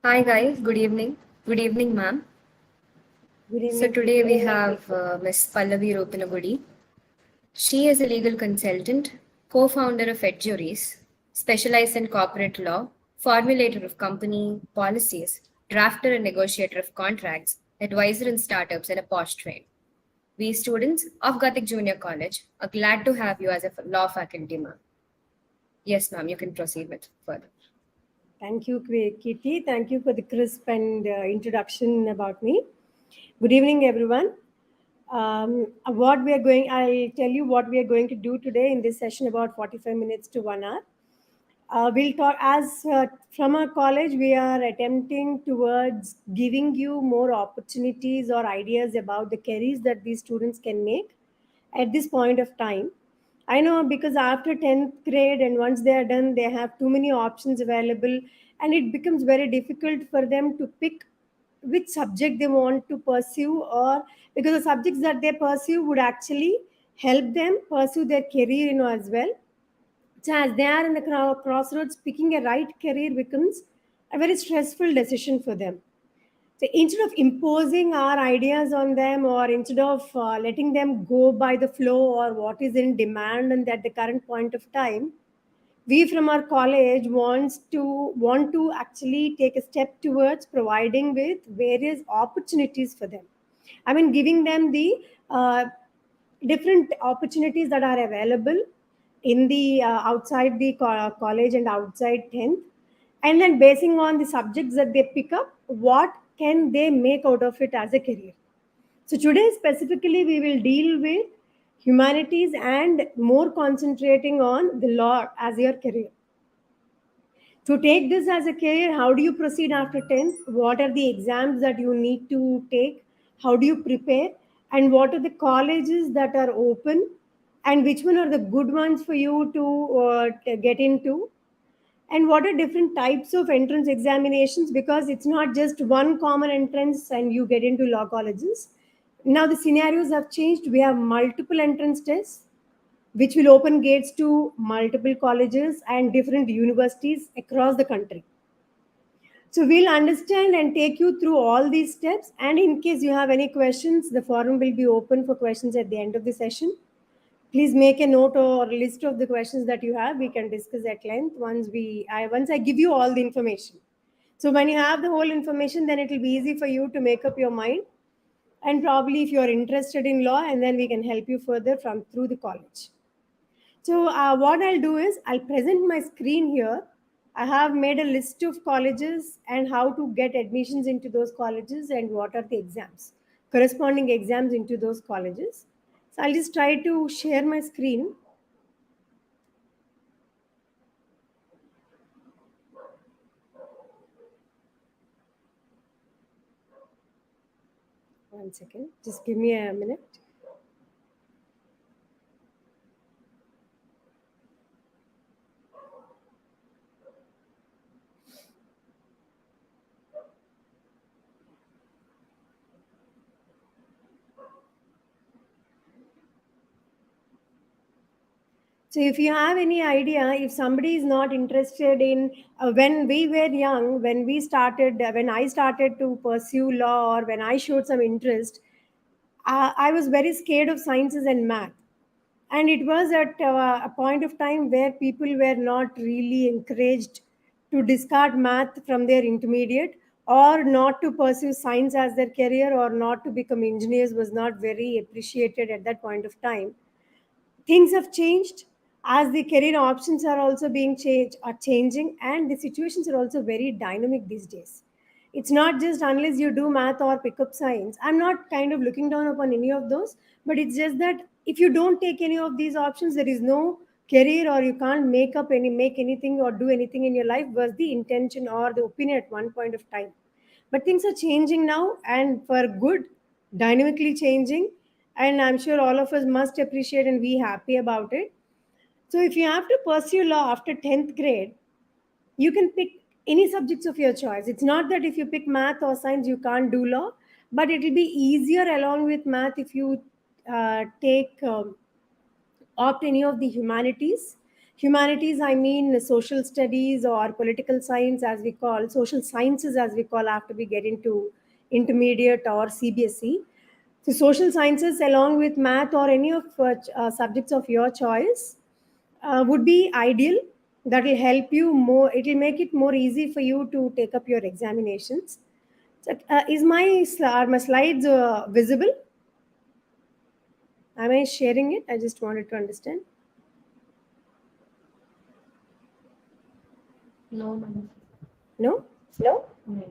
Hi guys, good evening. Good evening, ma'am. Good So evening. today we have Miss Pallavi Ropinagudi. She is a legal consultant, co-founder of EdJuries, specialized in corporate law, formulator of company policies, drafter and negotiator of contracts, advisor in startups, and a posh train. We students of Gatik Junior College are glad to have you as a law faculty, ma'am. Yes, ma'am, you can proceed with further. Thank you, Kitty. Thank you for the crisp and introduction about me. Good evening, everyone. I'll tell you what we are going to do today in this session, about 45 minutes to 1 hour. We'll talk from our college, we are attempting towards giving you more opportunities or ideas about the careers that these students can make at this point of time. I know, because after 10th grade and once they are done, they have too many options available, and it becomes very difficult for them to pick which subject they want to pursue, or because the subjects that they pursue would actually help them pursue their career, as well. So as they are in the crossroads, picking a right career becomes a very stressful decision for them. So instead of imposing our ideas on them, or instead of letting them go by the flow or what is in demand and at the current point of time, we from our college want to actually take a step towards providing with various opportunities for them. I mean, giving them the uh, different opportunities that are available in the outside the college and outside 10th, and then basing on the subjects that they pick up, what can they make out of it as a career. So today specifically we will deal with humanities and more concentrating on the law as your career. To take this as a career, how do you proceed after 10th? What are the exams that you need to take? How do you prepare? And what are the colleges that are open? And which one are the good ones for you to get into? And what are different types of entrance examinations? Because it's not just one common entrance and you get into law colleges. Now the scenarios have changed. We have multiple entrance tests which will open gates to multiple colleges and different universities across the country. So we'll understand and take you through all these steps. And in case you have any questions, the forum will be open for questions at the end of the session. Please make a note or a list of the questions that you have. We can discuss at length once I give you all the information. So when you have the whole information, then it will be easy for you to make up your mind. And probably if you are interested in law, and then we can help you further from through the college. So what I'll do is I'll present my screen here. I have made a list of colleges and how to get admissions into those colleges and what are the exams, corresponding exams into those colleges. So I'll just try to share my screen. One second. Just give me a minute. So if you have any idea, if somebody is not interested in, when we were young, when I started to pursue law, or when I showed some interest, I was very scared of sciences and math. And it was at a point of time where people were not really encouraged to discard math from their intermediate, or not to pursue science as their career, or not to become engineers was not very appreciated at that point of time. Things have changed, as the career options are also changing, and the situations are also very dynamic these days. It's not just unless you do math or pick up science. I'm not kind of looking down upon any of those, but it's just that if you don't take any of these options, there is no career, or you can't make anything or do anything in your life, was the intention or the opinion at one point of time. But things are changing now, and for good, dynamically changing. And I'm sure all of us must appreciate and be happy about it. So if you have to pursue law after 10th grade, you can pick any subjects of your choice. It's not that if you pick math or science, you can't do law, but it will be easier along with math if you take opt any of the humanities. Humanities, I mean social studies or political science, as we call social sciences, as we call after we get into intermediate or CBSE. So, social sciences, along with math or any of subjects of your choice, would be ideal. That will help you more. It will make it more easy for you to take up your examinations. So, are my slides visible? Am I sharing it? I just wanted to understand. No, ma'am. No? No? No.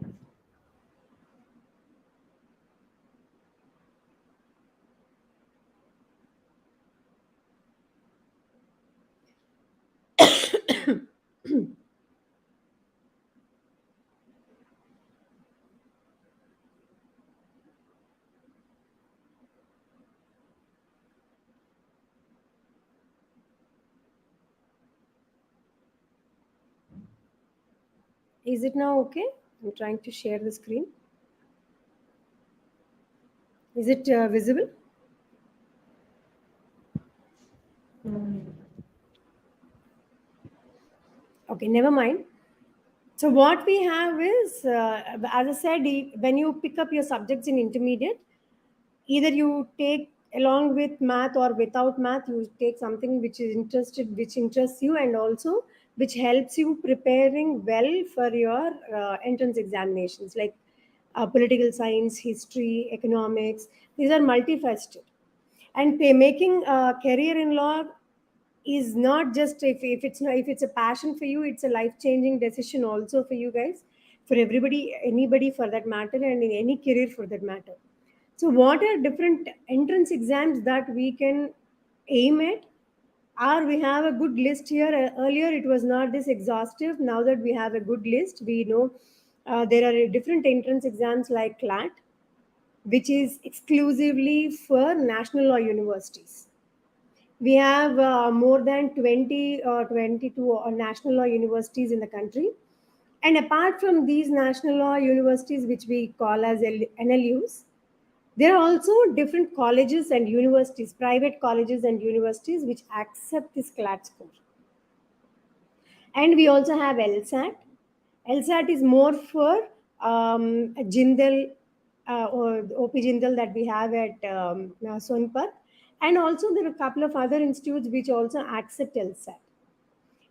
Is it now okay? I'm trying to share the screen. Is it visible? No. Okay, never mind. So what we have is, as I said, when you pick up your subjects in intermediate, either you take along with math or without math, you take something which interests you, and also which helps you preparing well for your entrance examinations, like political science, history, economics. These are multifaceted, and making a career in law is not just, if it's a passion for you, it's a life changing decision also for you guys, for everybody, anybody for that matter, and in any career for that matter. So what are different entrance exams that we can aim at? Or we have a good list here. Earlier it was not this exhaustive. Now that we have a good list, we know there are different entrance exams like CLAT, which is exclusively for national law universities. We have more than 20 or 22 national law universities in the country. And apart from these national law universities, which we call as NLUs, there are also different colleges and universities, private colleges and universities, which accept this CLAT score. And we also have LSAT. LSAT is more for Jindal or OP Jindal that we have at Sonpat. And also there are a couple of other institutes which also accept LSAT.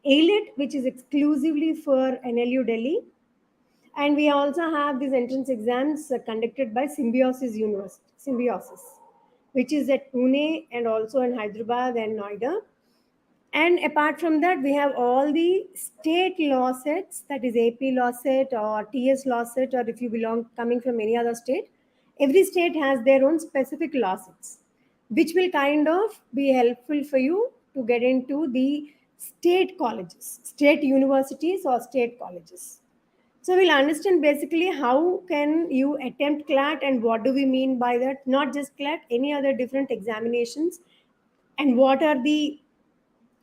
ALET, which is exclusively for NLU Delhi. And we also have these entrance exams conducted by Symbiosis University, Symbiosis, which is at Pune and also in Hyderabad and Noida. And apart from that, we have all the state law sets, that is AP law set or TS law set, or if you belong coming from any other state, every state has their own specific law sets, which will kind of be helpful for you to get into the state colleges, state universities or state colleges. So we'll understand basically how can you attempt CLAT and what do we mean by that, not just CLAT, any other different examinations, and what are the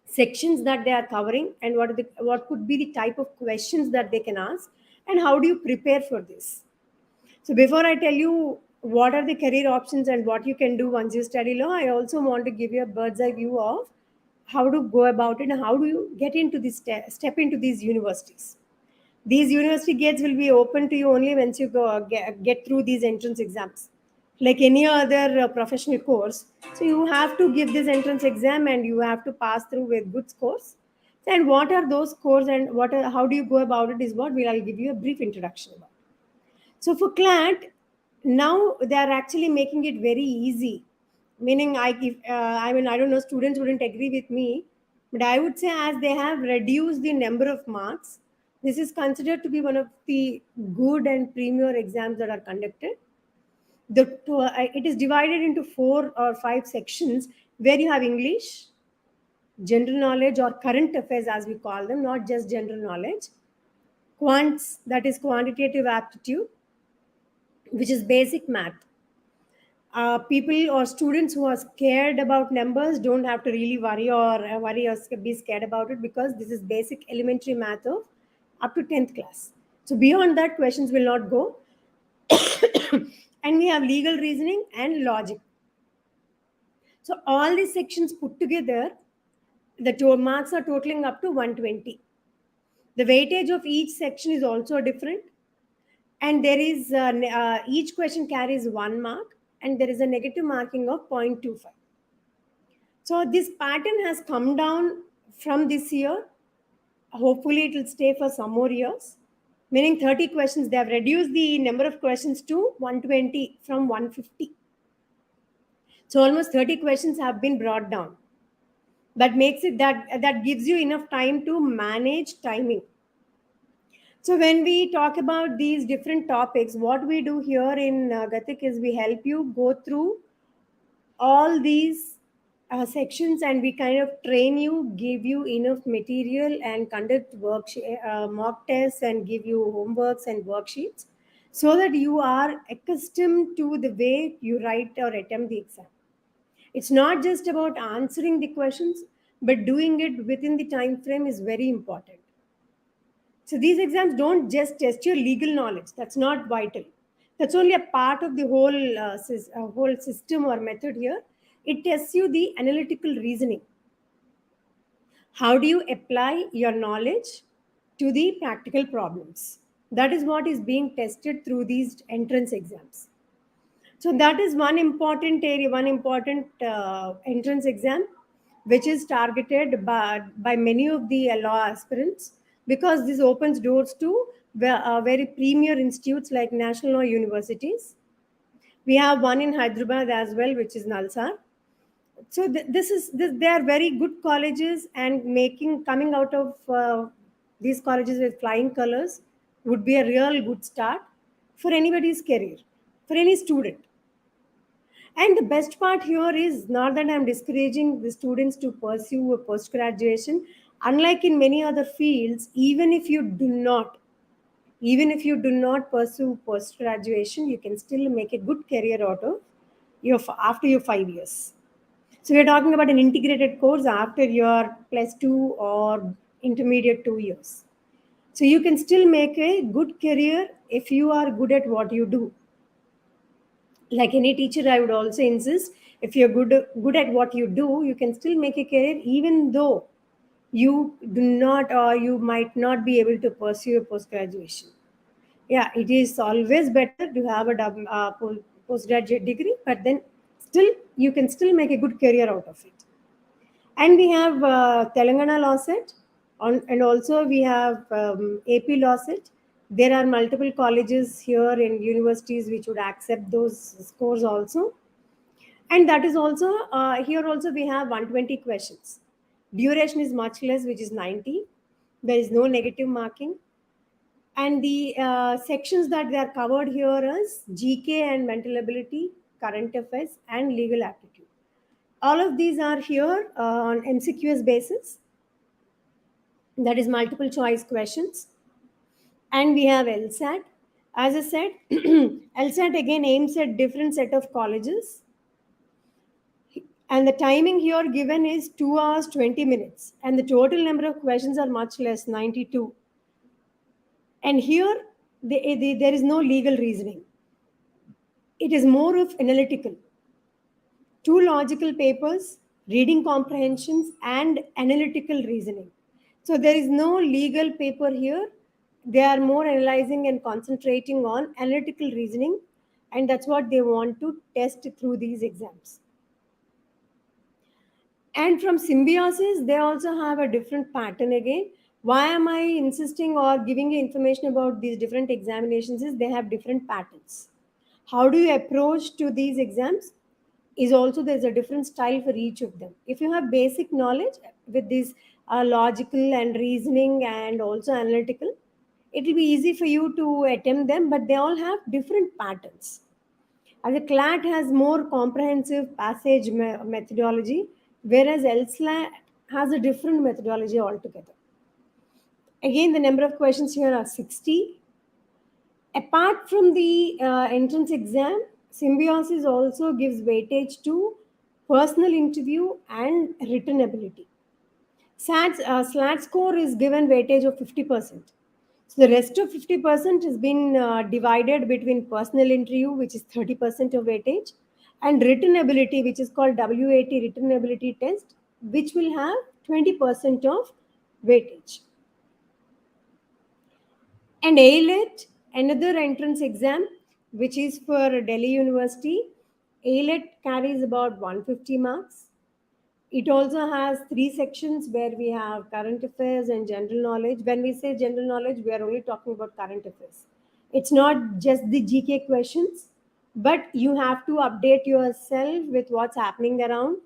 sections that they are covering, and what could be the type of questions that they can ask, and how do you prepare for this. So before I tell you what are the career options and what you can do once you study law, I also want to give you a bird's eye view of how to go about it and how do you get into this step into these universities. These university gates will be open to you only once you get through these entrance exams, like any other professional course. So you have to give this entrance exam and you have to pass through with good scores. And what are those scores and how do you go about it is what I'll give you a brief introduction about. So for CLAT, now they are actually making it very easy. Meaning, I don't know, students wouldn't agree with me, but I would say as they have reduced the number of marks, this is considered to be one of the good and premier exams that are conducted. It is divided into 4 or 5 sections where you have English, general knowledge or current affairs as we call them, not just general knowledge, quants, that is quantitative aptitude, which is basic math. People or students who are scared about numbers don't have to really worry or be scared about it, because this is basic elementary math of up to 10th class. So beyond that, questions will not go. And we have legal reasoning and logic. So all these sections put together, The marks are totaling up to 120. The weightage of each section is also different, and there is each question carries 1 mark, and there is a negative marking of 0.25. So this pattern has come down from this year. Hopefully, it will stay for some more years. Meaning 30 questions, they have reduced the number of questions to 120 from 150. So almost 30 questions have been brought down. That makes it that gives you enough time to manage timing. So when we talk about these different topics, what we do here in Gatik is we help you go through all these sections, and we kind of train you, give you enough material, and conduct mock tests and give you homeworks and worksheets so that you are accustomed to the way you write or attempt the exam. It's not just about answering the questions, but doing it within the time frame is very important. So these exams don't just test your legal knowledge. That's not vital. That's only a part of the whole system or method here. It tests you the analytical reasoning. How do you apply your knowledge to the practical problems? That is what is being tested through these entrance exams. So that is one important area, one important entrance exam, which is targeted by many of the law aspirants, because this opens doors to very premier institutes like national law universities. We have one in Hyderabad as well, which is Nalsar. So they are very good colleges, and making coming out of these colleges with flying colors would be a real good start for anybody's career, for any student. And the best part here is not that I'm discouraging the students to pursue a post graduation. Unlike in many other fields, even if you do not pursue post graduation, you can still make a good career out of after your 5 years. So we're talking about an integrated course after your +2 or intermediate 2 years. So you can still make a good career if you are good at what you do. Like any teacher, I would also insist, if you're good at what you do, you can still make a career even though you do not, or you might not be able to pursue a post graduation. Yeah, it is always better to have a postgraduate degree, but then still you can still make a good career out of it. And we have Telangana law set, and also we have AP law set. There are multiple colleges here and universities which would accept those scores also. And that is also, here also we have 120 questions. Duration is much less, which is 90. There is no negative marking. And the sections that they are covered here is GK and mental ability, current affairs, and legal aptitude. All of these are here on MCQS basis. That is multiple choice questions. And we have LSAT. As I said, LSAT again aims at different set of colleges. And the timing here given is 2 hours 20 minutes. And the total number of questions are much less, 92. And here there is no legal reasoning. It is more of analytical. 2 logical papers, reading comprehensions, and analytical reasoning. So there is no legal paper here. They are more analyzing and concentrating on analytical reasoning, and that's what they want to test through these exams. And from symbiosis, they also have a different pattern again. Why am I insisting or giving you information about these different examinations is they have different patterns. How do you approach to these exams is also, there's a different style for each of them. If you have basic knowledge with this logical and reasoning and also analytical, it will be easy for you to attempt them, but they all have different patterns. As a CLAT has more comprehensive passage methodology, whereas LSLAT has a different methodology altogether. Again, the number of questions here are 60. Apart from the entrance exam, symbiosis also gives weightage to personal interview and written ability. SLAT score is given weightage of 50%. So the rest of 50% has been divided between personal interview, which is 30% of weightage, and written ability, which is called WAT, written ability test, which will have 20% of weightage. And ALET, another entrance exam, which is for Delhi University. ALET carries about 150 marks. It also has three sections where we have current affairs and general knowledge. When we say general knowledge, we are only talking about current affairs. It's not just the GK questions, but you have to update yourself with what's happening around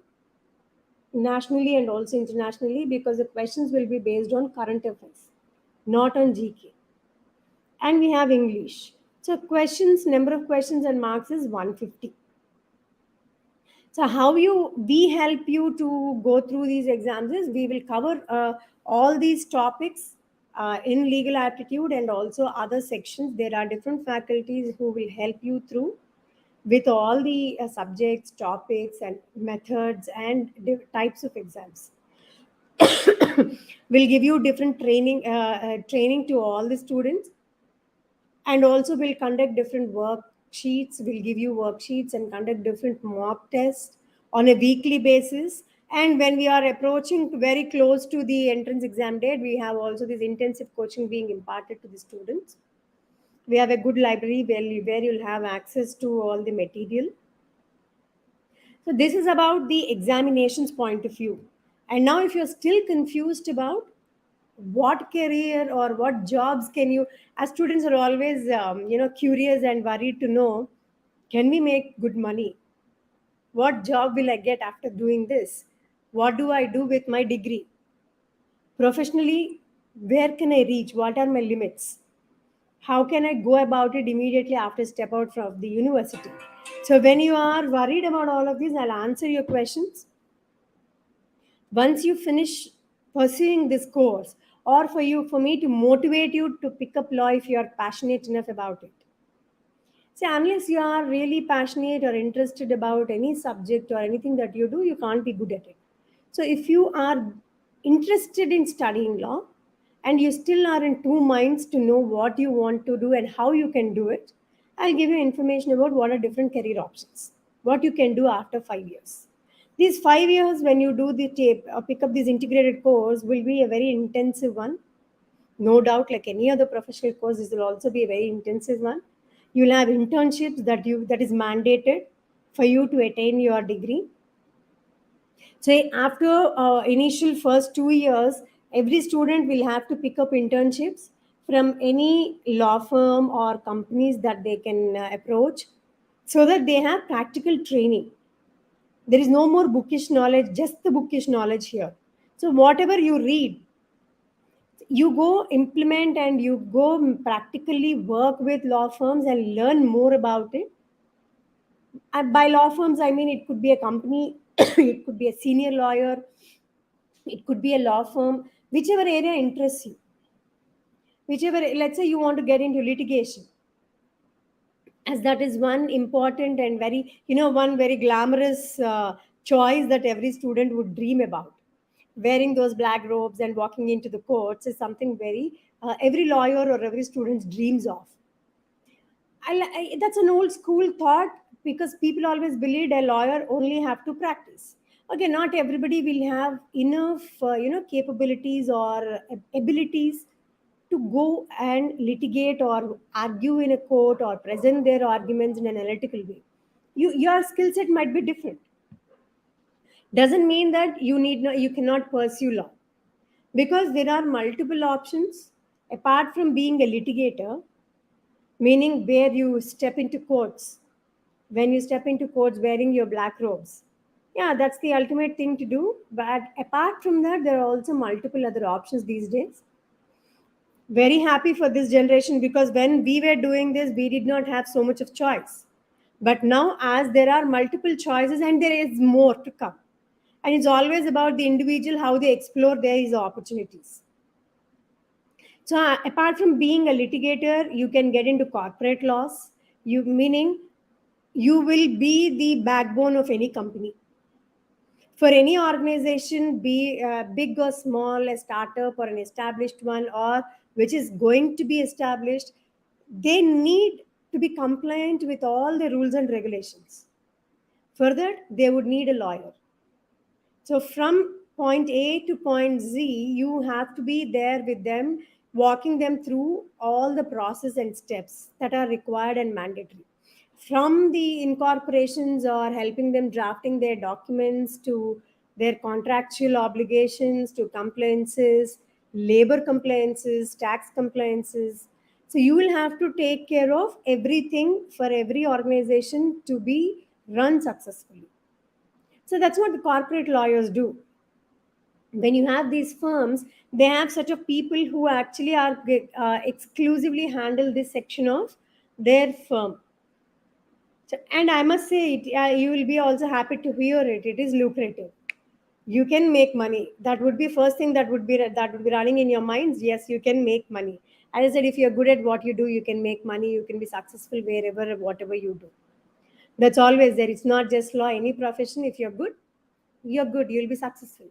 nationally and also internationally, because the questions will be based on current affairs, not on GK. And we have English. So questions, number of questions and marks is 150. So how we help you to go through these exams is we will cover all these topics in legal aptitude and also other sections. There are different faculties who will help you through with all the subjects, topics, and methods and types of exams. We'll give you different training to all the students, and also we'll conduct different worksheets. We'll give you worksheets and conduct different mock tests on a weekly basis. And when we are approaching very close to the entrance exam date, we have also this intensive coaching being imparted to the students. We have a good library where you'll have access to all the material. So this is about the examinations point of view. And now if you're still confused about what career or what jobs can you, as students are always curious and worried to know, can we make good money, what job will I get after doing this, what do I do with my degree professionally, where can I reach, what are my limits, how can I go about it immediately after step out from the university. So when you are worried about all of this, I'll answer your questions. Once you finish pursuing this course, or for me to motivate you to pick up law if you are passionate enough about it. See, unless you are really passionate or interested about any subject or anything that you do, you can't be good at it. So if you are interested in studying law and you still are in two minds to know what you want to do and how you can do it, I'll give you information about what are different career options, what you can do after 5 years. These 5 years, when you do the tape or pick up this integrated course, will be a very intensive one. No doubt, like any other professional course, this will also be a very intensive one. You'll have internships that is mandated for you to attain your degree. So after initial first 2 years, every student will have to pick up internships from any law firm or companies that they can approach, so that they have practical training. There is no more bookish knowledge, just the bookish knowledge here. So whatever you read, you go implement and you go practically work with law firms and learn more about it. And by law firms, I mean it could be a company, it could be a senior lawyer, it could be a law firm, whichever area interests you. Whichever, let's say you want to get into litigation, as that is one important and very, one very glamorous choice that every student would dream about. Wearing those black robes and walking into the courts is something very every lawyer or every student dreams of. That's an old school thought, because people always believed a lawyer only have to practice. Okay, not everybody will have enough capabilities or abilities to go and litigate or argue in a court or present their arguments in an analytical way. Your skill set might be different. Doesn't mean that you cannot pursue law, because there are multiple options apart from being a litigator, meaning where you step into courts. When you step into courts wearing your black robes, yeah, that's the ultimate thing to do. But apart from that, there are also multiple other options these days. Very happy for this generation, because when we were doing this, we did not have so much of choice. But now, as there are multiple choices and there is more to come, and it's always about the individual, how they explore these opportunities. So apart from being a litigator, you can get into corporate laws. Meaning you will be the backbone of any company. For any organization, be big or small, a startup or an established one, or which is going to be established, they need to be compliant with all the rules and regulations. For that, they would need a lawyer. So from point A to point Z, you have to be there with them, walking them through all the process and steps that are required and mandatory. From the incorporations or helping them drafting their documents to their contractual obligations to compliances, labor compliances, tax compliances. So you will have to take care of everything for every organization to be run successfully. So that's what the corporate lawyers do. When you have these firms, they have such of people who actually are exclusively handle this section of their firm. So, and I must say it, you will be also happy to hear it, it is lucrative. You can make money. That would be first thing that would be running in your minds. Yes, you can make money. As I said, if you're good at what you do, you can make money, you can be successful wherever whatever you do. That's always there. It's not just law, any profession. If you're good, you'll be successful.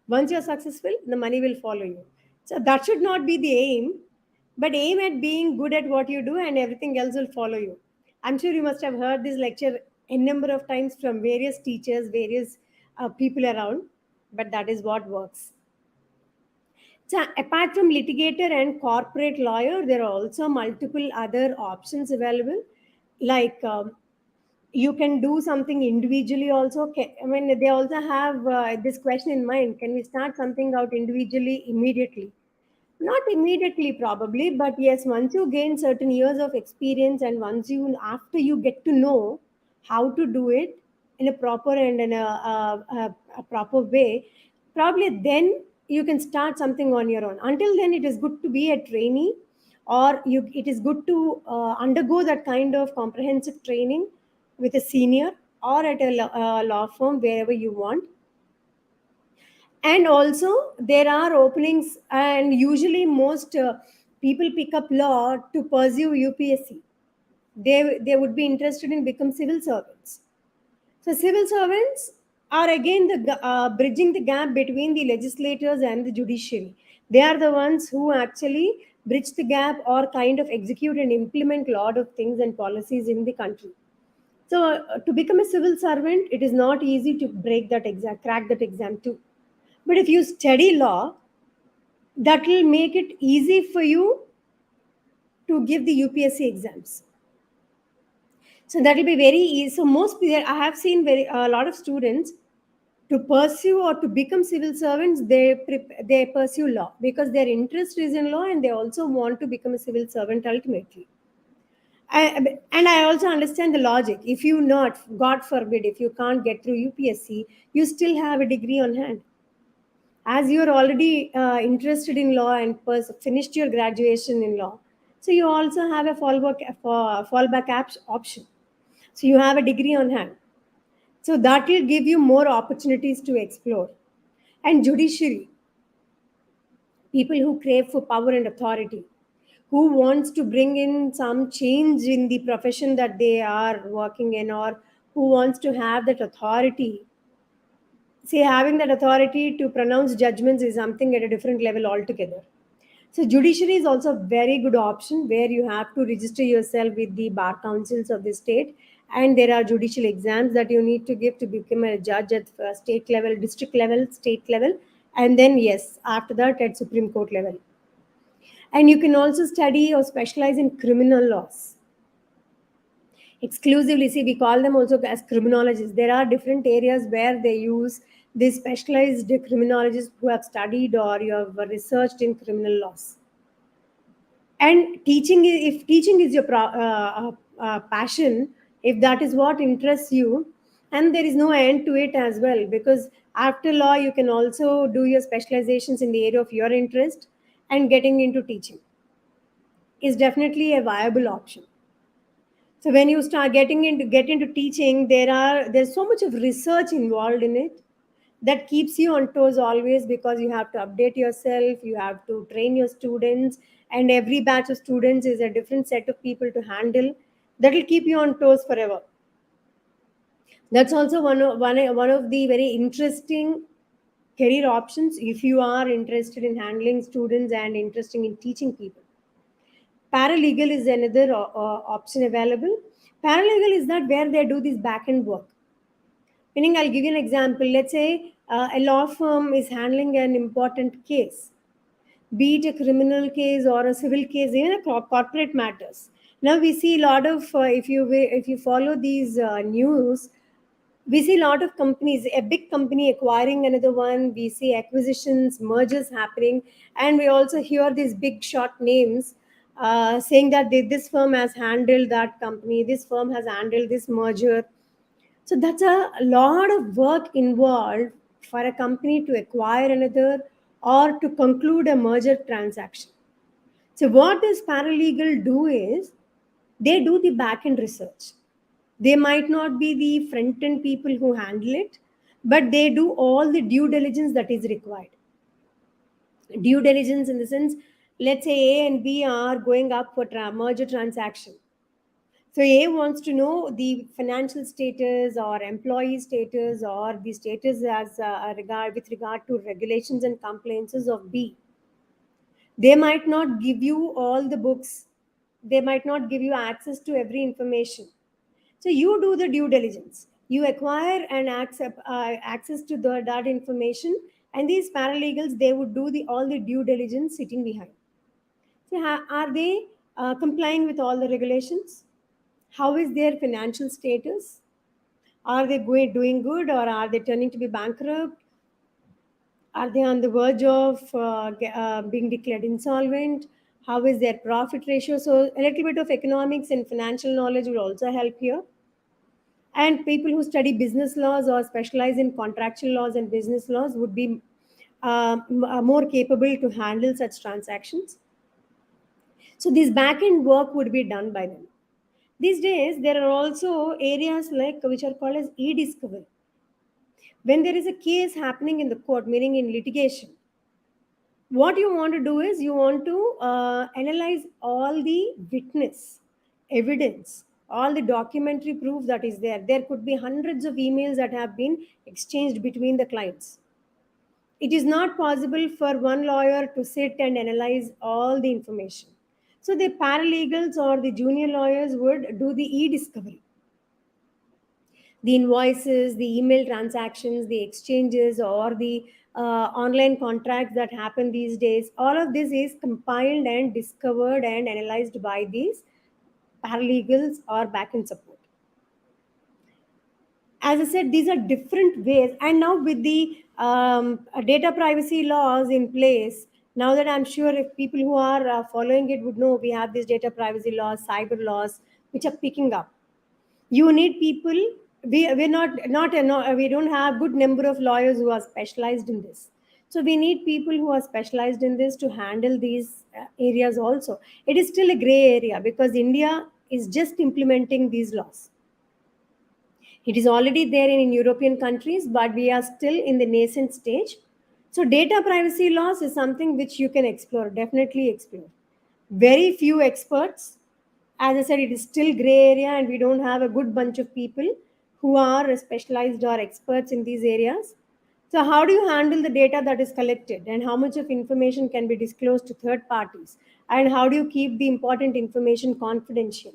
Once you're successful, the money will follow you. So that should not be the aim, but aim at being good at what you do and everything else will follow you. I'm sure you must have heard this lecture a number of times from various teachers, various people around, but that is what works. So apart from litigator and corporate lawyer, there are also multiple other options available, like you can do something individually also. I mean, they also have this question in mind: can we start something out individually immediately? Not immediately, probably, but yes, once you gain certain years of experience and once you, after you get to know how to do it in a proper and in a proper way, probably then you can start something on your own. Until then, it is good to be a trainee, or it is good to undergo that kind of comprehensive training with a senior or at a law firm, wherever you want. And also there are openings, and usually most people pick up law to pursue UPSC. They would be interested in become civil servants. So civil servants are again bridging the gap between the legislators and the judiciary. They are the ones who actually bridge the gap or kind of execute and implement a lot of things and policies in the country. So to become a civil servant, it is not easy to break that exam, crack that exam too. But if you study law, that will make it easy for you to give the UPSC exams. So that will be very easy. So I have seen a lot of students to pursue or to become civil servants. They pursue law because their interest is in law and they also want to become a civil servant ultimately. And I also understand the logic. If you not, God forbid, if you can't get through UPSC, you still have a degree on hand. As you're already interested in law and finished your graduation in law, so you also have a option. So you have a degree on hand, so that will give you more opportunities to explore. And judiciary, people who crave for power and authority, who wants to bring in some change in the profession that they are working in, or who wants to have that authority. See, having that authority to pronounce judgments is something at a different level altogether. So judiciary is also a very good option where you have to register yourself with the bar councils of the state, and there are judicial exams that you need to give to become a judge at state level, district level, state level, and then yes, after that at Supreme Court level. And you can also study or specialize in criminal laws exclusively. See, we call them also as criminologists. There are different areas where they use these specialized criminologists who have studied or you have researched in criminal laws. And if teaching is your passion, if that is what interests you, and there is no end to it as well, because after law you can also do your specializations in the area of your interest, and getting into teaching is definitely a viable option. So when you get into teaching, there's so much of research involved in it that keeps you on toes always, because you have to update yourself, you have to train your students, and every batch of students is a different set of people to handle. That will keep you on toes forever. That's also one of the very interesting career options if you are interested in handling students and interested in teaching people. Paralegal is another option available. Paralegal is that where they do this back end work. Meaning, I'll give you an example. Let's say a law firm is handling an important case, be it a criminal case or a civil case, even a corporate matters. Now we see a lot of if you follow these news, we see a lot of companies, a big company acquiring another one. We see acquisitions, mergers happening, and we also hear these big short names saying that this firm has handled that company, this firm has handled this merger. So that's a lot of work involved for a company to acquire another or to conclude a merger transaction. So what this paralegal do is they do the back end research. They might not be the front end people who handle it, but they do all the due diligence that is required. Due diligence in the sense, let's say A and B are going up for merger transaction. So A wants to know the financial status or employee status or the status as regard with regard to regulations and compliances of B. They might not give you all the books. They might not give you access to every information. So you do the due diligence. You acquire and accept, access to that information, and these paralegals they would do all the due diligence sitting behind. So are they complying with all the regulations? How is their financial status? Are they doing good or are they turning to be bankrupt? Are they on the verge of being declared insolvent? How is their profit ratio? So a little bit of economics and financial knowledge will also help here. And people who study business laws or specialize in contractual laws and business laws would be more capable to handle such transactions. So this back end work would be done by them. These days, there are also areas like which are called as e-discovery. When there is a case happening in the court, meaning in litigation, what you want to do is you want to analyze all the witness evidence, all the documentary proof that is there. There could be hundreds of emails that have been exchanged between the clients. It is not possible for one lawyer to sit and analyze all the information. So the paralegals or the junior lawyers would do the e-discovery, the invoices, the email transactions, the exchanges, or the online contracts that happen these days. All of this is compiled and discovered and analyzed by these paralegals or backend support. As I said, these are different ways. And now with the data privacy laws in place, now that I'm sure if people who are following it would know, we have these data privacy laws, cyber laws, which are picking up. You need people. We're not no, we don't have good number of lawyers who are specialized in this. So we need people who are specialized in this to handle these areas also. It is still a gray area because India is just implementing these laws. It is already there in European countries, but we are still in the nascent stage. So data privacy laws is something which you can explore, definitely explore. Very few experts. As I said, it is still gray area and we don't have a good bunch of people who are specialized or experts in these areas. So how do you handle the data that is collected and how much of information can be disclosed to third parties? And how do you keep the important information confidential?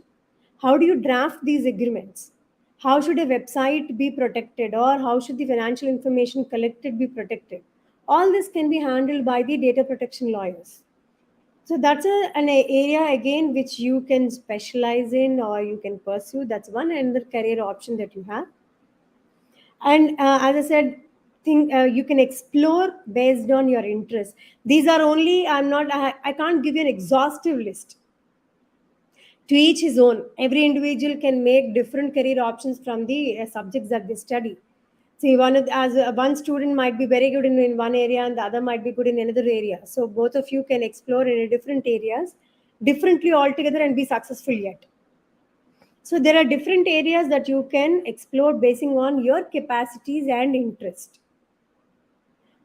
How do you draft these agreements? How should a website be protected or how should the financial information collected be protected? All this can be handled by the data protection lawyers. So that's an area again which you can specialize in or you can pursue. That's one another career option that you have. And as I said, think you can explore based on your interests. These are only I can't give you an exhaustive list. To each his own. Every individual can make different career options from the subjects that they study. See, one student might be very good in one area and the other might be good in another area. So both of you can explore in a different areas, differently altogether, and be successful yet. So there are different areas that you can explore basing on your capacities and interest.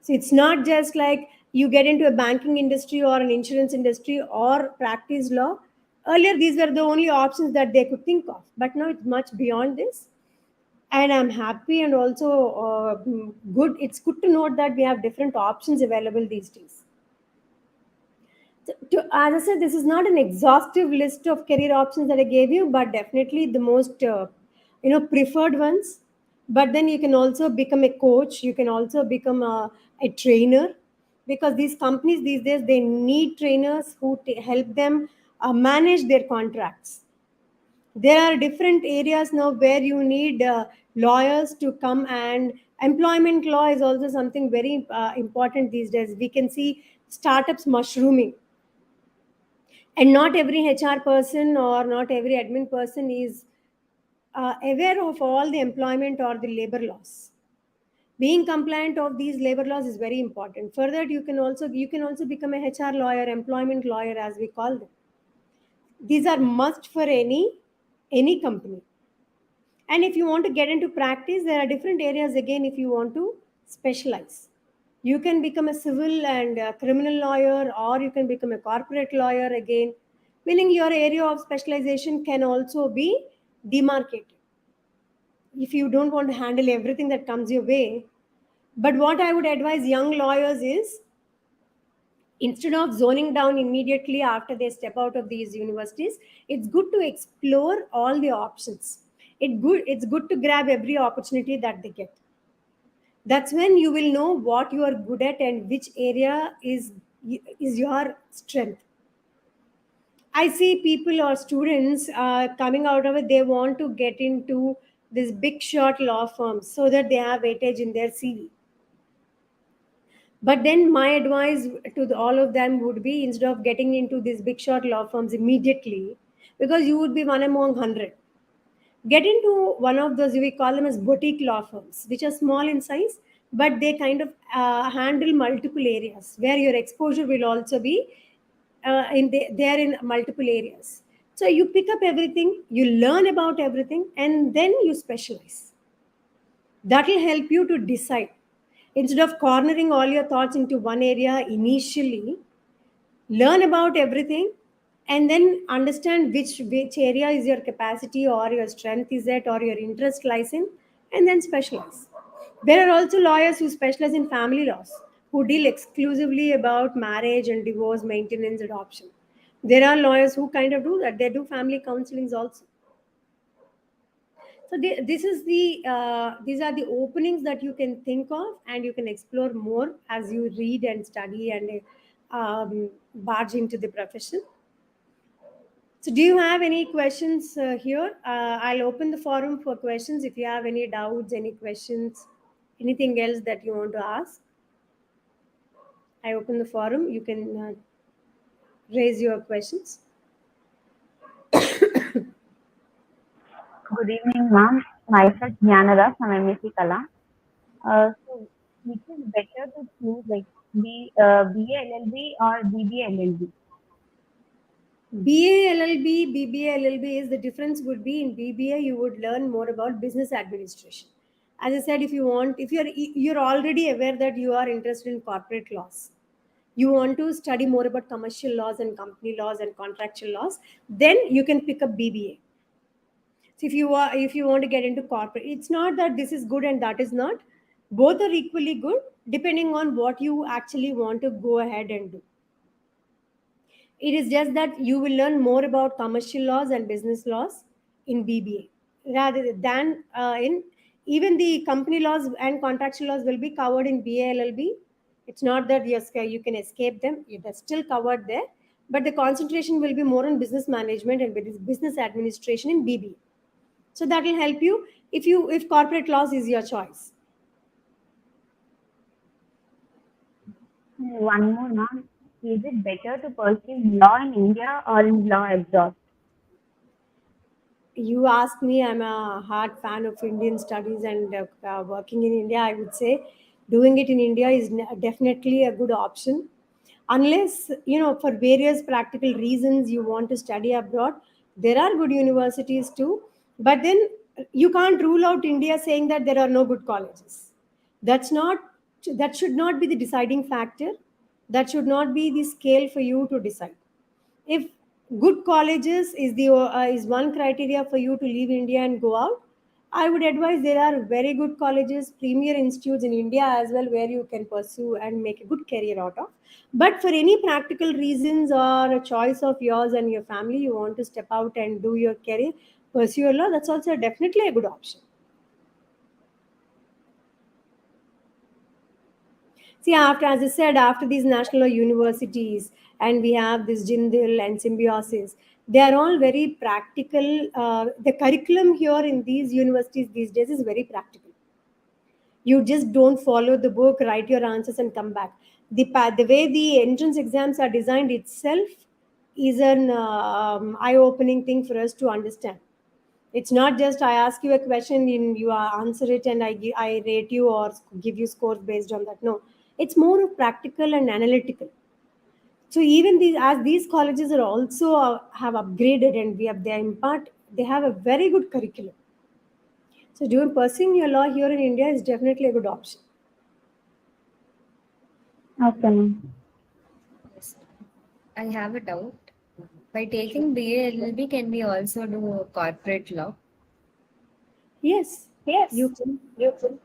So it's not just like you get into a banking industry or an insurance industry or practice law. Earlier, these were the only options that they could think of, but now it's much beyond this. And I'm happy and also good. It's good to note that we have different options available these days. As I said, this is not an exhaustive list of career options that I gave you, but definitely the most preferred ones. But then you can also become a coach, you can also become a trainer, because these companies these days they need trainers who help them manage their contracts. There are different areas now where you need lawyers to come, and employment law is also something very important these days. We can see startups mushrooming, and not every HR person or not every admin person is aware of all the employment or the labor laws. Being compliant of these labor laws is very important. Further, you can also become a HR lawyer, employment lawyer as we call them. These are must for any company. And if you want to get into practice, there are different areas again. If you want to specialize, you can become a civil and criminal lawyer, or you can become a corporate lawyer again, meaning your area of specialization can also be demarcated if you don't want to handle everything that comes your way. But what I would advise young lawyers is, instead of zoning down immediately after they step out of these universities, it's good to explore all the options. It's good to grab every opportunity that they get. That's when you will know what you are good at and which area is your strength. I see people or students coming out of it, they want to get into this big shot law firms so that they have weightage in their CV. But then my advice to all of them would be, instead of getting into these big shot law firms immediately, because you would be one among 100, get into one of those, we call them as boutique law firms, which are small in size, but they kind of handle multiple areas where your exposure will also be there in multiple areas. So you pick up everything, you learn about everything, and then you specialize. That will help you to decide. Instead of cornering all your thoughts into one area initially, learn about everything, and then understand which area is your capacity or your strength is at or your interest lies in, and then specialize. There are also lawyers who specialize in family laws, who deal exclusively about marriage and divorce, maintenance, adoption. There are lawyers who kind of do that, they do family counselings also. So these are the openings that you can think of, and you can explore more as you read and study and barge into the profession. So, do you have any questions here? I'll open the forum for questions. If you have any doubts, any questions, anything else that you want to ask, I open the forum. You can raise your questions. Good evening, ma'am. Myself Jnanara from MSc Kala. So, which is better to choose, like BA LLB or BBA LLB? BA LLB, BBA LLB is the difference would be, in BBA you would learn more about business administration. As I said, if you're already aware that you are interested in corporate laws, you want to study more about commercial laws and company laws and contractual laws, then you can pick up BBA. So if you want to get into corporate, it's not that this is good and that is not. Both are equally good depending on what you actually want to go ahead and do. It is just that you will learn more about commercial laws and business laws in BBA rather than in, even the company laws and contractual laws will be covered in BALLB. It's not that yes, you can escape them, they're still covered there, but the concentration will be more on business management and business administration in BBA. So that will help you if corporate laws is your choice. One more, ma'am. Is it better to pursue law in India or in law abroad? You ask me, I'm a hard fan of Indian studies and working in India. I would say doing it in India is definitely a good option, unless for various practical reasons you want to study abroad. There are good universities too, but then you can't rule out India saying that there are no good colleges. That should not be the deciding factor. That should not be the scale for you to decide. If good colleges is one criteria for you to leave India and go out, I would advise there are very good colleges, premier institutes in India as well, where you can pursue and make a good career out of. But for any practical reasons or a choice of yours and your family, you want to step out and do your career, pursue your law, that's also definitely a good option. See, after, as I said, after these national law universities, and we have this Jindal and Symbiosis, they are all very practical. The curriculum here in these universities these days is very practical. You just don't follow the book, write your answers, and come back. The way the entrance exams are designed itself is an eye-opening thing for us to understand. It's not just I ask you a question, and you answer it, and I rate you or give you scores based on that. No, it's more of practical and analytical. So even these, as these colleges are also have upgraded, and they impart, they have a very good curriculum. So doing pursuing your law here in India is definitely a good option. Okay, ma'am. Yes. I have a doubt. By taking BA LLB, can we also do corporate law? Yes, you Yes, can. you can.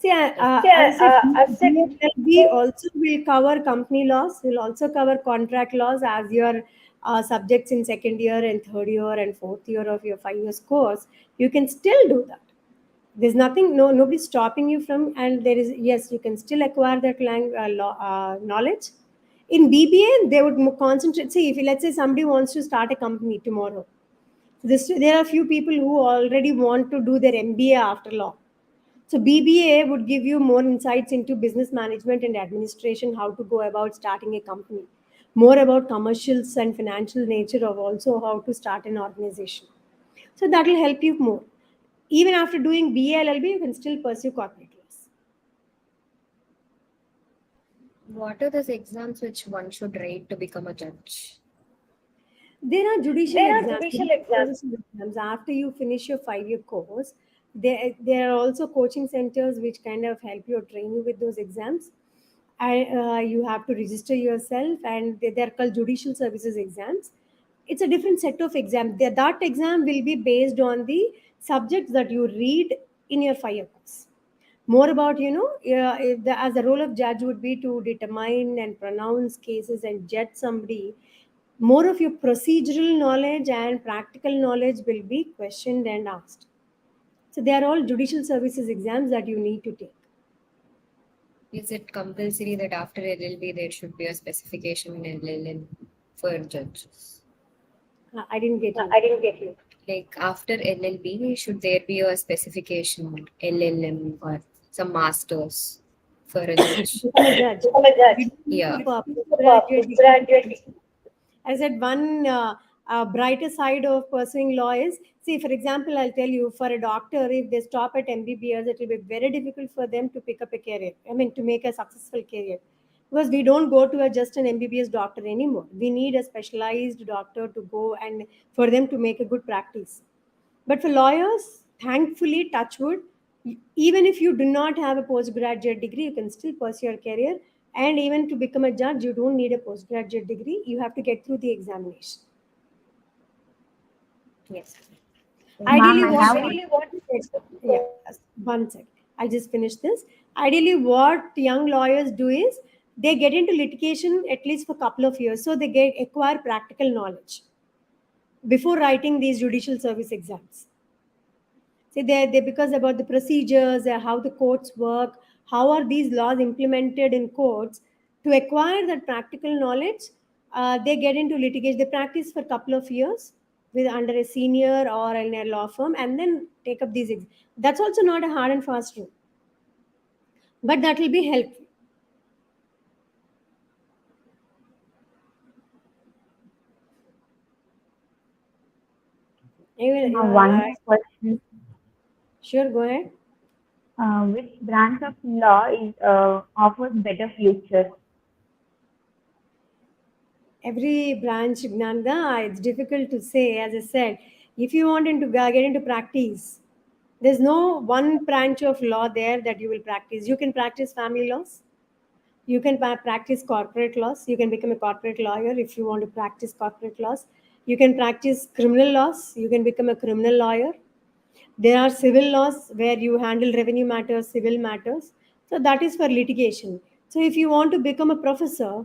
See, as I said, BLLB also will cover company laws, will also cover contract laws as your subjects in second year and third year and fourth year of your 5 years course. You can still do that. There's nothing, nobody stopping you from, and there is, yes, you can still acquire that knowledge. In BBA, they would concentrate. See, if let's say somebody wants to start a company tomorrow, there are a few people who already want to do their MBA after law. So BBA would give you more insights into business management and administration, how to go about starting a company, more about commercials and financial nature of also how to start an organization. So that will help you more. Even after doing BA LLB, you can still pursue corporate laws. What are those exams which one should write to become a judge? There are judicial There are exams, judicial exams. judicial exams. After you finish your 5 year course, there are also coaching centers which kind of help you or train you with those exams. You have to register yourself, and they're called judicial services exams. It's a different set of exams. That exam will be based on the subjects that you read in your 5 year course. More about, as the role of judge would be to determine and pronounce cases and judge somebody. More of your procedural knowledge and practical knowledge will be questioned and asked. So they are all judicial services exams that you need to take. Is it compulsory that after LLB there should be a specification in LLM for judges? I didn't get you. I didn't get you. Like after LLB, should there be a specification LLM or some masters for a judge? Become a judge. Become a judge. Yeah. Postgraduate degree. Graduate. I said one brighter side of pursuing law is, see, for example, I'll tell you, for a doctor, if they stop at MBBS, it will be very difficult for them to pick up a career. I mean, to make a successful career. Because we don't go to just an MBBS doctor anymore. We need a specialized doctor to go and for them to make a good practice. But for lawyers, thankfully, touch wood, even if you do not have a postgraduate degree, you can still pursue your career. And even to become a judge, you don't need a postgraduate degree. You have to get through the examination. Yes. Ideally, Ma'am, I what have yes, one sec. I just finished this. Ideally, what young lawyers do is they get into litigation at least for a couple of years, so they acquire practical knowledge before writing these judicial service exams. See, they because about the procedures, how the courts work, how are these laws implemented in courts. To acquire that practical knowledge, they get into litigation. They practice for a couple of years with under a senior or in a law firm, and then take up these. That's also not a hard and fast rule, but that will be helpful. Even, one more question. sure, go ahead. Which branch of law is offers better future? Every branch, Gnanda, it's difficult to say. As I said, if you want to get into practice, there's no one branch of law there that you will practice. You can practice family laws. You can practice corporate laws. You can become a corporate lawyer if you want to practice corporate laws. You can practice criminal laws. You can become a criminal lawyer. There are civil laws where you handle revenue matters, civil matters. So that is for litigation. So if you want to become a professor,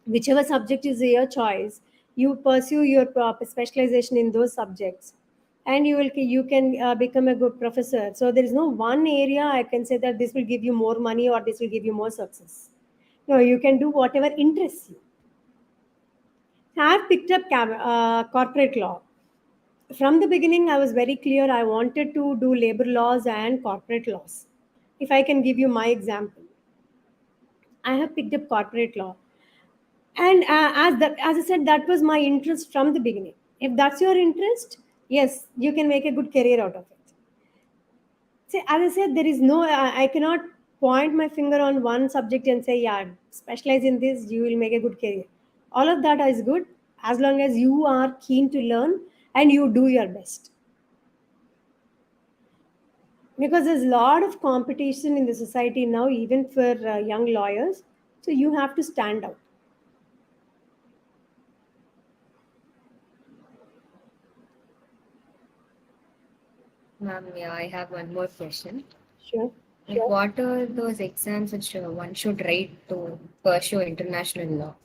whichever subject is your choice, you pursue your specialization in those subjects, and you can become a good professor. So there is no one area I can say that this will give you more money or this will give you more success. No, you can do whatever interests you. I have picked up corporate law. From the beginning I was very clear I wanted to do labor laws and corporate laws. If I can give you my example, I have picked up corporate law, and as I said, that was my interest from the beginning. If that's your interest, yes, you can make a good career out of it. See, as I said, there is no I cannot point my finger on one subject and say, yeah, specialize in this, you will make a good career. All of that is good as long as you are keen to learn and you do your best, because there's a lot of competition in the society now, even for young lawyers. So you have to stand out. Ma'am, yeah, I have one more question. Sure. Like, what are those exams which one should write to pursue international law?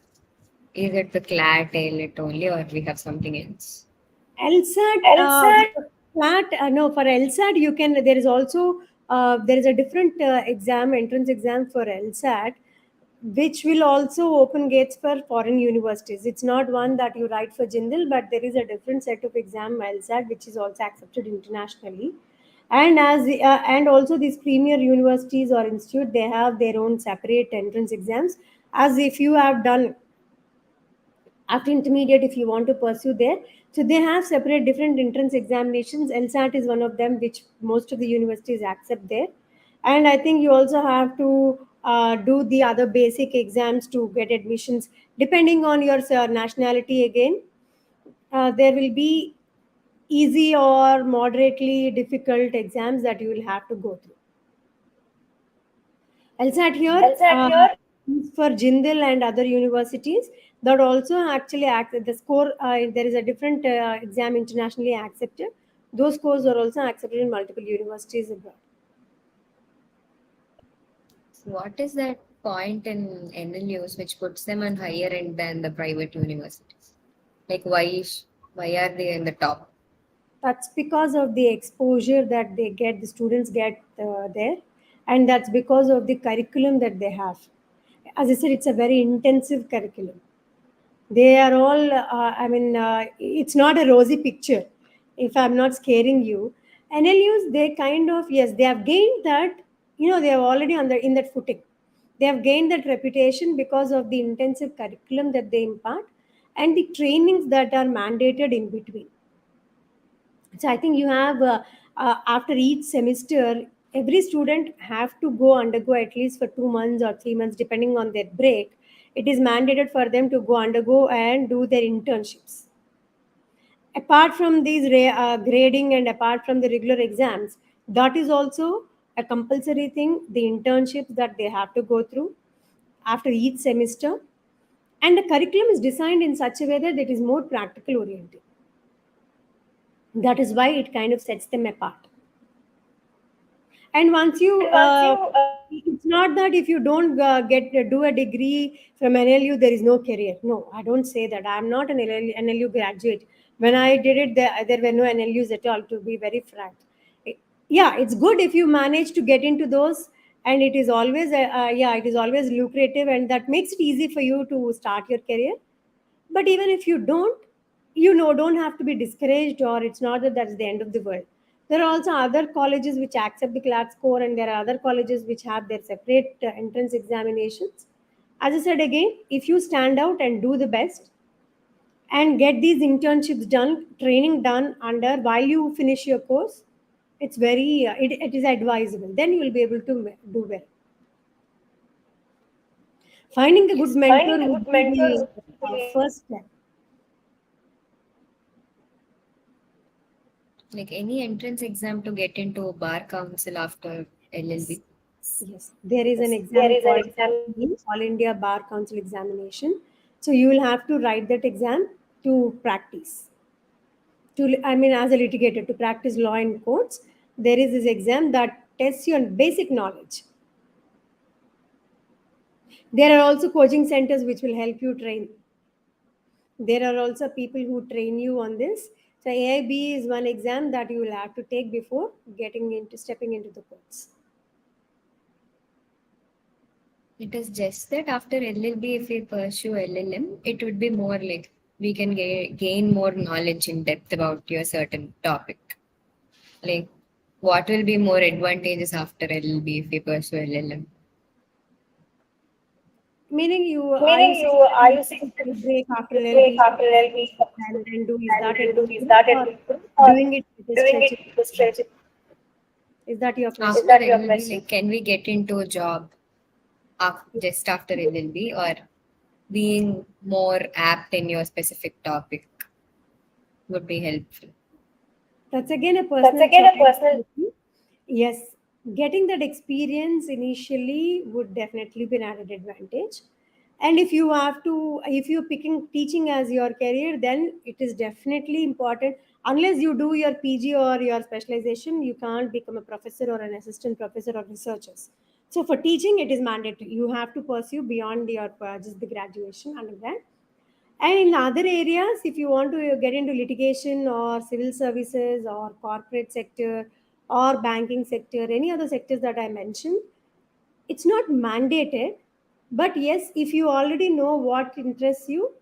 Is it the CLAT, AILET only, or we have something else? LSAT, flat, no, for LSAT, you can, there is also, there is a different exam, entrance exam for LSAT, which will also open gates for foreign universities. It's not one that you write for Jindal, but there is a different set of exam, LSAT, which is also accepted internationally. And and also these premier universities or institute, they have their own separate entrance exams. As if you have done after intermediate, if you want to pursue there, so they have separate different entrance examinations. LSAT is one of them which most of the universities accept there. And I think you also have to do the other basic exams to get admissions depending on your nationality again. There will be easy or moderately difficult exams that you will have to go through. LSAT here is for Jindal and other universities that also actually act the score. There is a different exam internationally accepted. Those scores are also accepted in multiple universities abroad. So what is that point in NLUs which puts them on higher end than the private universities? Like, why are they in the top? That's because of the exposure that they get, the students get there, and that's because of the curriculum that they have. As I said, it's a very intensive curriculum. They are all it's not a rosy picture. If I'm not scaring you, NLUs, they kind of, yes, they have gained that, they are already on the in that footing. They have gained that reputation because of the intensive curriculum that they impart and the trainings that are mandated in between. So I think you have after each semester, every student have to go undergo at least for 2 months or 3 months depending on their break. It is mandated for them to go undergo and do their internships. Apart from these grading and apart from the regular exams, that is also a compulsory thing, the internships that they have to go through after each semester. And the curriculum is designed in such a way that it is more practical oriented. That is why it kind of sets them apart. And once you it's not that if you don't get do a degree from NLU there is no career. No, I don't say that. I'm not an NLU graduate. When I did it, there were no NLUs at all, to be very frank. Yeah, it's good if you manage to get into those, and it is always yeah, it is always lucrative, and that makes it easy for you to start your career. But even if you don't, don't have to be discouraged, or it's not that that's the end of the world. There are also other colleges which accept the CLAT score, and there are other colleges which have their separate entrance examinations. As I said again, if you stand out and do the best and get these internships done, training done under while you finish your course, it's very it is advisable. Then you will be able to do well. Finding a good Yes. mentor would be the first step. Like any entrance exam to get into bar council after LLB. Yes, there is an exam called All India Bar Council examination. So you will have to write that exam to practice. As a litigator, to practice law in courts, there is this exam that tests your basic knowledge. There are also coaching centers which will help you train. There are also people who train you on this. So AIB is one exam that you will have to take before stepping into the courts. It is just that after LLB, if we pursue LLM, it would be more like we can gain more knowledge in depth about your certain topic. Like, what will be more advantages after LLB if we pursue LLM? Meaning are you Meaning saying are that you you saying take that a break after break LLB after LLB and then do, is and that then do is advisable, that or advisable or doing it with a doing stretch? it to stretch it? Is that your Is question? After that your LLB, question? like, can we get into a job just after LLB, or being more apt in your specific topic would be helpful? That's again a That's personal again a choice. personal. Yes, getting that experience initially would definitely be an added advantage. And if you're picking teaching as your career, then it is definitely important. Unless you do your PG or your specialization, you can't become a professor or an assistant professor or researchers. So for teaching, it is mandatory. You have to pursue beyond your just the graduation undergrad. And in other areas, if you want to get into litigation or civil services or corporate sector or banking sector, any other sectors that I mentioned, it's not mandated. But yes, if you already know what interests you,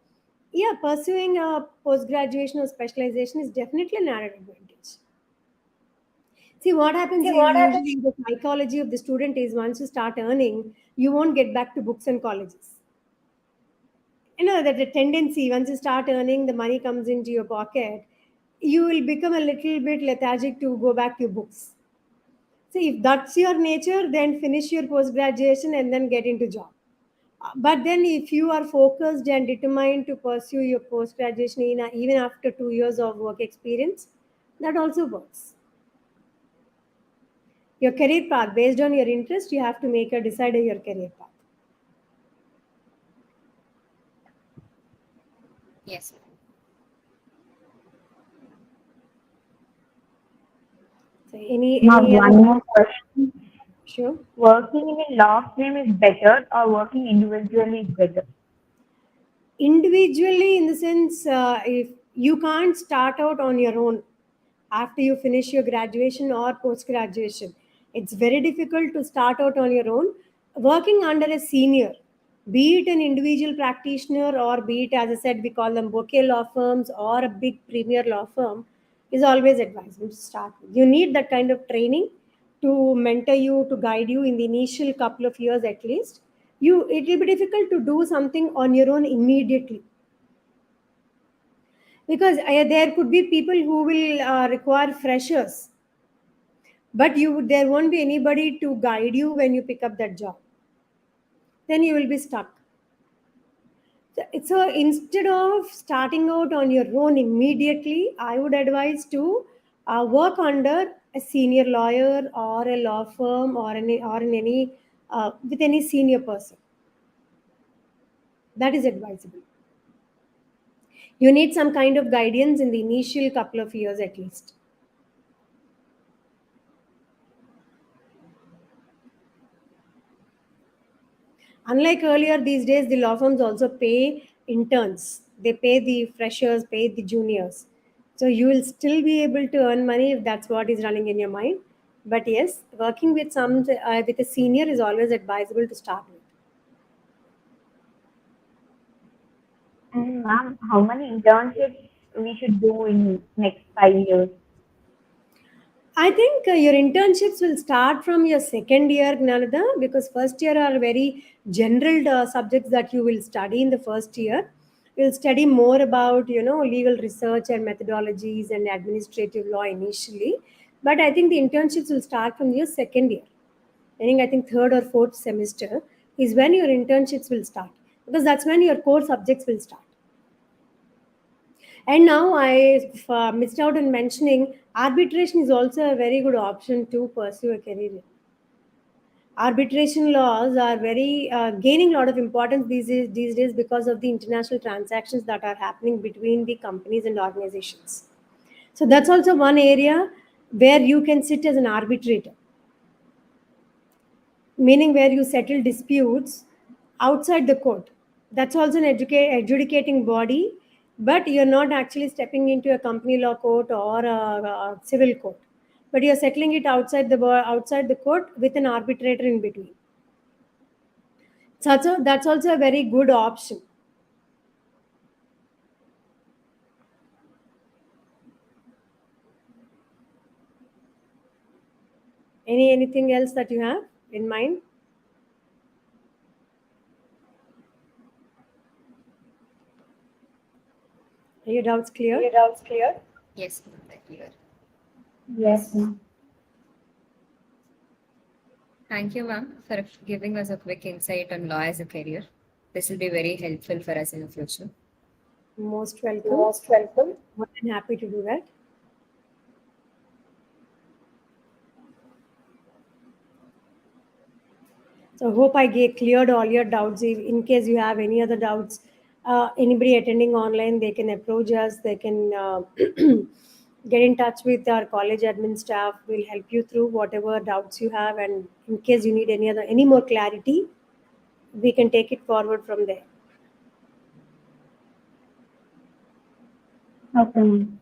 yeah, pursuing a post graduation or specialization is definitely an added advantage. See, what happens See is what happens. usually the psychology of the student is once you start earning, you won't get back to books and colleges. You know that the tendency, once you start earning, the money comes into your pocket, you will become a little bit lethargic to go back to your books. So if that's your nature, then finish your post graduation and then get into job. But then if you are focused and determined to pursue your post graduation even after 2 years of work experience, that also works. Your career path, based on your interest, you have to make a decide your career path. Yes. So Now, any other? one more question. Sure. Working in a law firm is better or working individually is better? Individually, in the sense, if you can't start out on your own after you finish your graduation or post graduation, it's very difficult to start out on your own. Working under a senior, be it an individual practitioner or be it, as I said, we call them bouquet law firms or a big premier law firm, is always advisable to start with. You need that kind of training to mentor you, to guide you in the initial couple of years at least. It will be difficult to do something on your own immediately, because there could be people who will require freshers, but there won't be anybody to guide you when you pick up that job. Then you will be stuck. So instead of starting out on your own immediately, I would advise to work under a senior lawyer or a law firm or in any with any senior person. That is advisable. You need some kind of guidance in the initial couple of years at least. Unlike earlier, these days the law firms also pay interns. They pay the freshers, pay the juniors. So you will still be able to earn money if that's what is running in your mind. But yes, working with with a senior is always advisable to start with. And ma'am, how many internships we should do in next 5 years? I think your internships will start from your second year, Gnanada, because first year are very general subjects that you will study in the first year. You'll study more about, legal research and methodologies and administrative law initially. But I think the internships will start from your second year. I think third or fourth semester is when your internships will start, because that's when your core subjects will start. And now I missed out on mentioning arbitration is also a very good option to pursue a career in. Arbitration laws are very gaining a lot of importance these days because of the international transactions that are happening between the companies and organizations. So that's also one area where you can sit as an arbitrator, meaning where you settle disputes outside the court. That's also an adjudicating body but you're not actually stepping into a company law court or a civil court, but you're settling it outside the court with an arbitrator in between. So that's also a very good option. Anything else that you have in mind? Are your doubts clear? Yes, ma'am, very clear. Yes, ma'am. Thank you, ma'am, for giving us a quick insight on law as a career. This will be very helpful for us in the future. Most welcome. More than happy to do that. So hope I cleared all your doubts. In case you have any other doubts, anybody attending online, they can approach us. They can get in touch with our college admin staff. We'll help you through whatever doubts you have. And in case you need any more clarity, we can take it forward from there. Okay, ma'am.